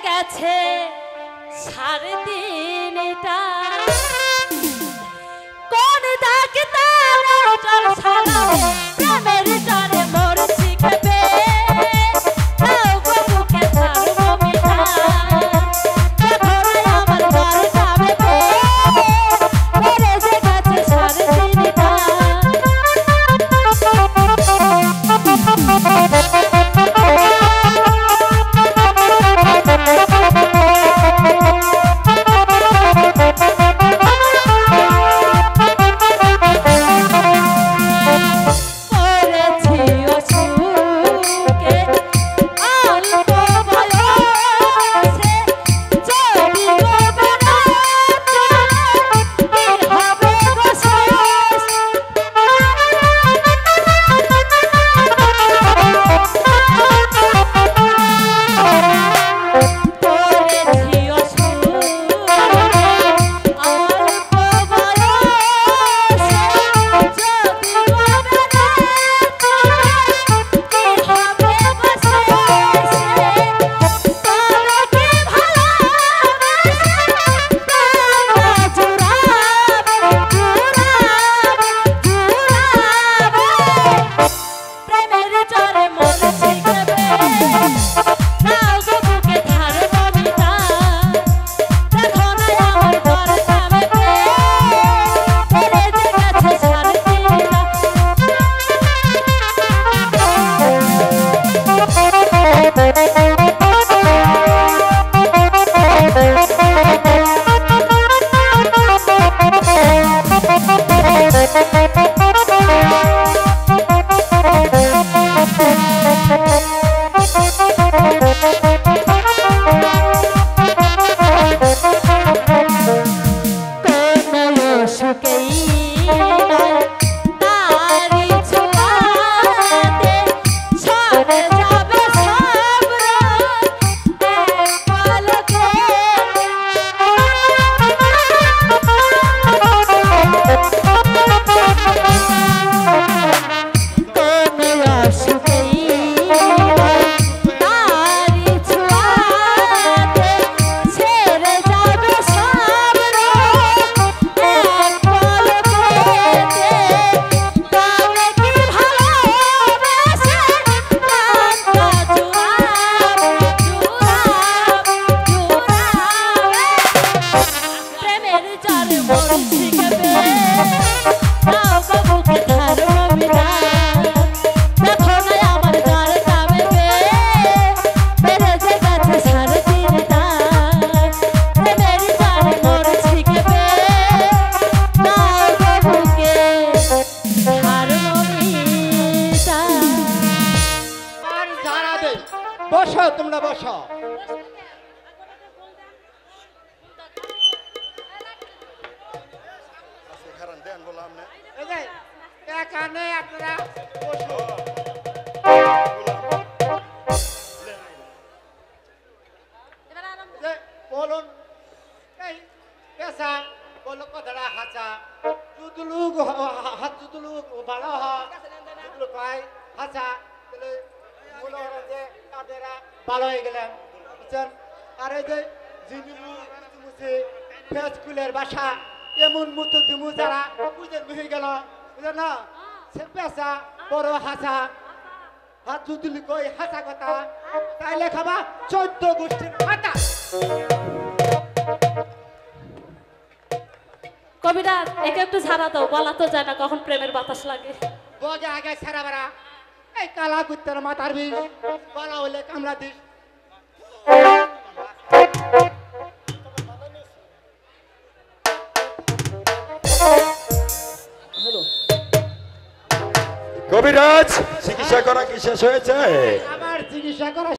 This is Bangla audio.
গেছে 3:30টা কোন দাগে তারে চল ছাড়া প্রেমের জারে মোর শিখবে তাও বুকে ছাড়বো মিঠা ধরে আমার ঘর যাবে মেরে যে গেছে 3:30টা বসো তোমরা বসো এখানে আপনারা বসো বলুন এই পেশা বলো কথাটা হাসা দুদুলুক হাত দুদুলুক ভালো হয় দুদুলুক হয় হাসা তাহলে মনে হয় যে তাদেরা ভালো হয়ে গেলেন বুঝছেন আর এই যে জিনিমু মুছে ফেস কুলের বাসা এমন মতো দিমু যারা বুঝে হয়ে গেল বুঝলেন না সে পেশা বড় হাসা হাত দুদুলুক ওই হাসা কথা তাইলে খাবা 14 গোষ্ঠীর কথা কবিরাজ একে একটু ছাড়া দাও বলা তো যায় না কখন প্রেমের বাতাস লাগে বগে আগে ছাড়া বেড়া এই কালা কুত্তার মাথার বিষ বলা হলে কামড়া দিস কবিরাজ চিকিৎসা করা কি শেষ হয়েছে? আমার চিকিৎসা করা